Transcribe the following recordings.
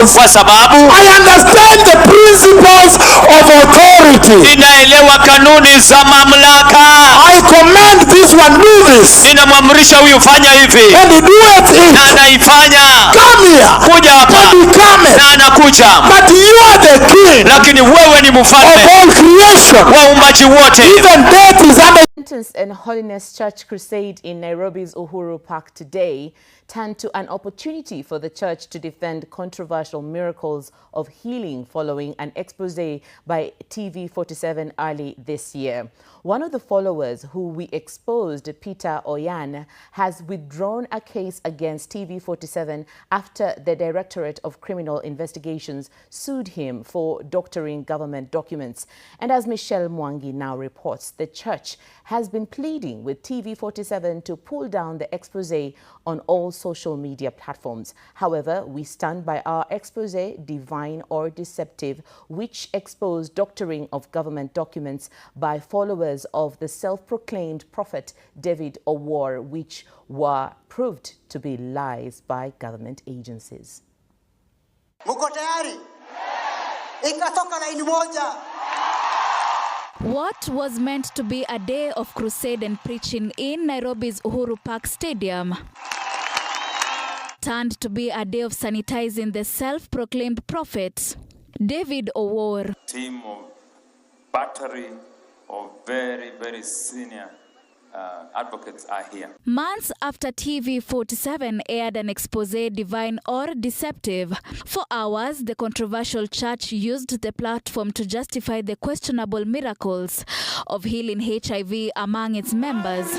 Kwa sababu I understand the principles of authority. ninaelewa kanuni za mamlaka. I command this one, do this. Ninamwamrisha huyu fanya hivi. And he doeth it. Na anaifanya. Come here. Kuja hapa. And he cometh. Na anakuja. But you are the king. Lakini wewe ni mfalme of all creation. wa uumbaji wote. Even death is under. And Holiness Church Crusade in Nairobi's Uhuru Park today turned to an opportunity for the church to defend controversial miracles of healing following an expose by TV47 early this year. One of the followers who we exposed, Peter Oyan, has withdrawn a case against TV47 after the Directorate of Criminal Investigations sued him for doctoring government documents. And as Michelle Mwangi now reports, the church has been pleading with TV47 to pull down the expose on all social media platforms. However, we stand by our expose, divine or deceptive, which exposed doctoring of government documents by followers of the self-proclaimed prophet David Owuor, which were proved to be lies by government agencies. What was meant to be a day of crusade and preaching in Nairobi's Uhuru Park Stadium turned to be a day of sanitizing the self-proclaimed prophet, David Owuor. Team of battery of very, very senior advocates are here. Months after TV47 aired an expose, divine or deceptive, for hours the controversial church used the platform to justify the questionable miracles of healing HIV among its members.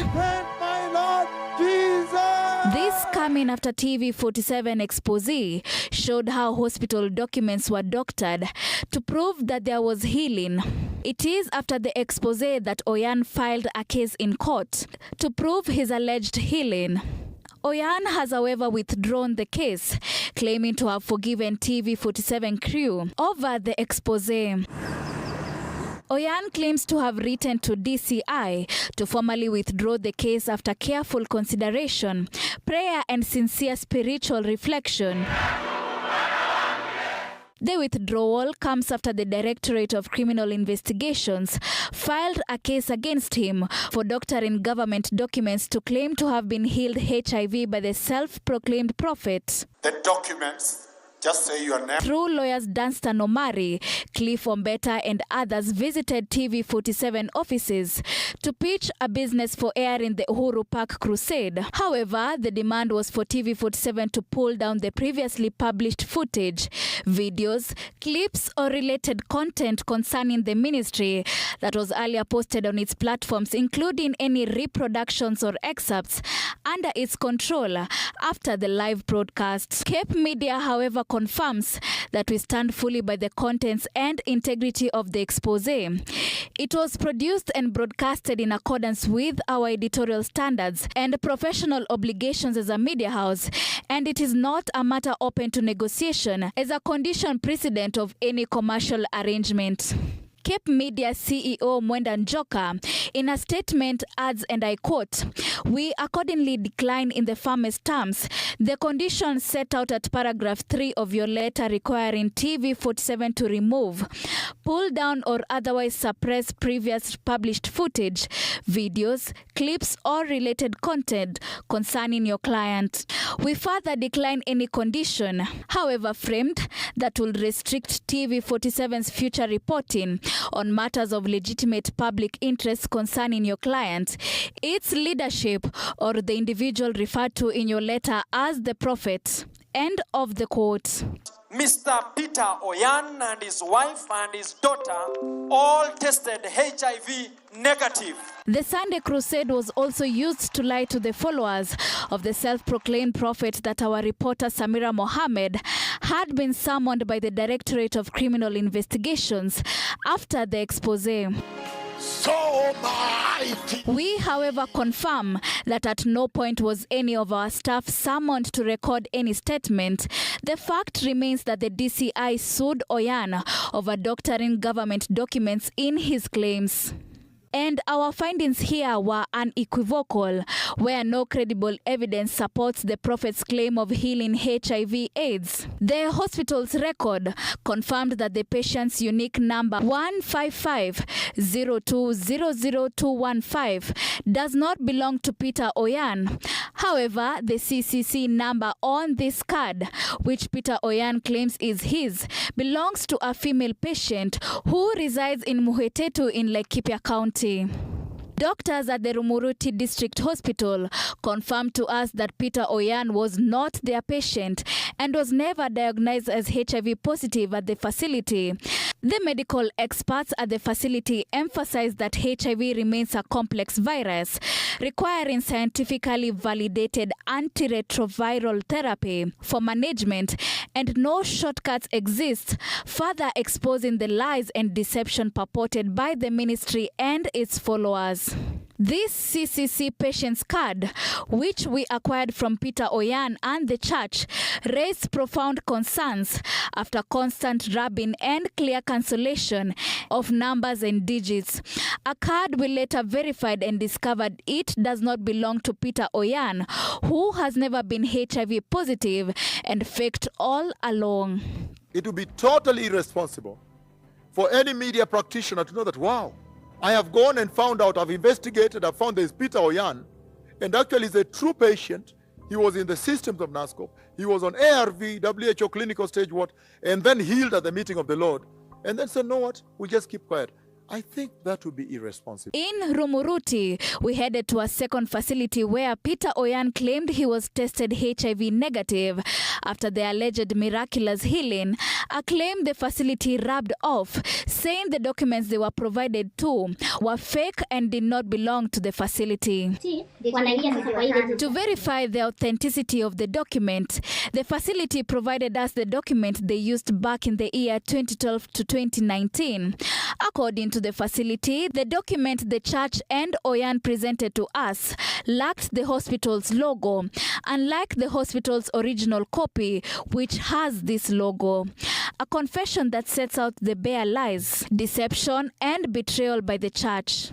This coming after TV47 expose showed how hospital documents were doctored to prove that there was healing. It is after the expose that Oyan filed a case in court to prove his alleged healing. Oyan has, however, withdrawn the case, claiming to have forgiven TV47 crew over the expose. Oyan claims to have written to DCI to formally withdraw the case after careful consideration, prayer and sincere spiritual reflection. The withdrawal comes after the Directorate of Criminal Investigations filed a case against him for doctoring government documents to claim to have been healed HIV by the self-proclaimed prophet. The documents just say your name. Through lawyers Dunstan Omari, Cliff Ombeta and others visited TV47 offices to pitch a business for airing the Uhuru Park Crusade. However, the demand was for TV47 to pull down the previously published footage, videos, clips or related content concerning the ministry that was earlier posted on its platforms, including any reproductions or excerpts under its control after the live broadcast. Cape Media, however, confirms that we stand fully by the contents and integrity of the expose. It was produced and broadcasted in accordance with our editorial standards and professional obligations as a media house, and it is not a matter open to negotiation as a condition precedent of any commercial arrangement. Cape Media CEO Mwenda Njoka, in a statement, adds, and I quote, "We accordingly decline in the firmest terms the conditions set out at paragraph 3 of your letter requiring TV47 to remove, pull down or otherwise suppress previous published footage, videos, clips or related content concerning your client. We further decline any condition, however framed, that will restrict TV47's future reporting on matters of legitimate public interest concerning your client, its leadership, or the individual referred to in your letter as the prophet." End of the quote. Mr. Peter Oyan and his wife and his daughter all tested HIV negative. The Sunday Crusade was also used to lie to the followers of the self-proclaimed prophet that our reporter Samira Mohammed had been summoned by the Directorate of Criminal Investigations after the expose. So mighty. We, however, confirm that at no point was any of our staff summoned to record any statement. The fact remains that the DCI sued Oyan over doctoring government documents in his claims. And our findings here were unequivocal, where no credible evidence supports the prophet's claim of healing HIV/AIDS. The hospital's record confirmed that the patient's unique number 15502000215 does not belong to Peter Oyan. However, the CCC number on this card, which Peter Oyan claims is his, belongs to a female patient who resides in Muhetetu in Laikipia County. Doctors at the Rumuruti District Hospital confirmed to us that Peter Oyan was not their patient and was never diagnosed as HIV positive at the facility. The medical experts at the facility emphasized that HIV remains a complex virus, requiring scientifically validated antiretroviral therapy for management, and no shortcuts exist, further exposing the lies and deception purported by the ministry and its followers. This CCC patient's card, which we acquired from Peter Oyan and the church, raised profound concerns after constant rubbing and clear cancellation of numbers and digits. A card we later verified and discovered it does not belong to Peter Oyan, who has never been HIV positive and faked all along. It would be totally irresponsible for any media practitioner to know that, wow, I have gone and found out, I've investigated, I've found there's Peter Oyan, and actually he's a true patient. He was in the systems of NASCOP. He was on ARV, WHO clinical stage what, and then healed at the meeting of the Lord. And then said, know what, we just keep quiet. I think that would be irresponsible. In Rumuruti, we headed to a second facility where Peter Oyan claimed he was tested HIV negative after the alleged miraculous healing, a claim the facility rubbed off, saying the documents they were provided to were fake and did not belong to the facility. To verify the authenticity of the document, the facility provided us the document they used back in the year 2012 to 2019. According to the facility, the document the church and Oyan presented to us lacked the hospital's logo, unlike the hospital's original copy, which has this logo. A confession that sets out the bare lies, deception, and betrayal by the church.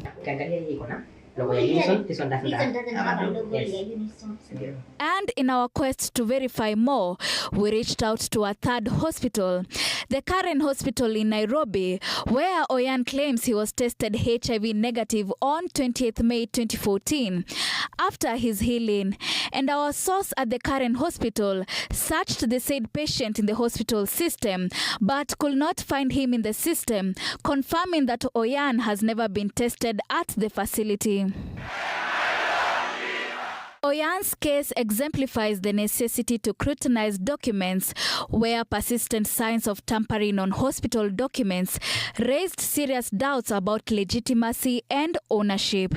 And in our quest to verify more, we reached out to a third hospital, the Karen Hospital in Nairobi, where Oyan claims he was tested HIV negative on 20th May 2014 after his healing. And our source at the Karen Hospital searched the said patient in the hospital system, but could not find him in the system, confirming that Oyan has never been tested at the facility. Oyan's case exemplifies the necessity to scrutinize documents where persistent signs of tampering on hospital documents raised serious doubts about legitimacy and ownership.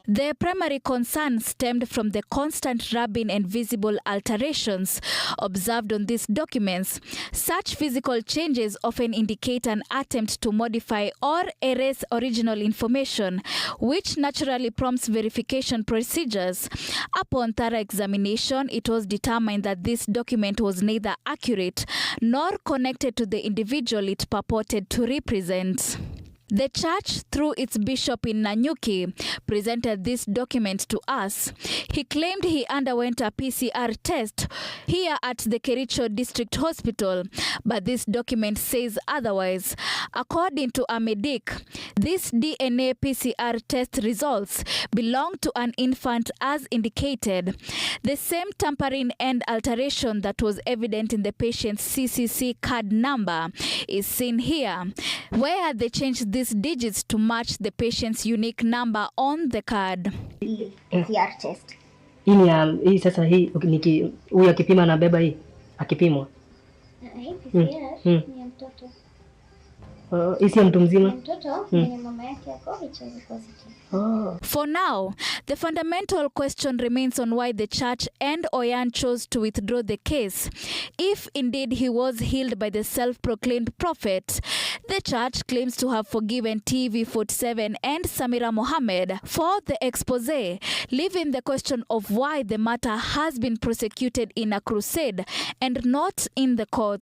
The primary concern stemmed from the constant rubbing and visible alterations observed on these documents. Such physical changes often indicate an attempt to modify or erase original information, which naturally prompts verification procedures. Upon thorough examination, it was determined that this document was neither accurate nor connected to the individual it purported to represent. The church, through its bishop in Nanyuki, presented this document to us. He claimed he underwent a PCR test here at the Kericho District Hospital, but this document says otherwise. According to a medic, this DNA PCR test results belong to an infant as indicated. The same tampering and alteration that was evident in the patient's CCC card number is seen here, where they changed these digits to match the patient's unique number on the card. PCR test. Hii sasa hii huyu akipima na beba hii akipimwa. Hii PCR ni mtoto. Isi ya mtu mzima? Mtoto ni mama yake yako HIV positive. For now, the fundamental question remains on why the church and Oyan chose to withdraw the case. If indeed he was healed by the self-proclaimed prophet, the church claims to have forgiven TV47 and Samira Mohammed for the expose, leaving the question of why the matter has been prosecuted in a crusade and not in the court.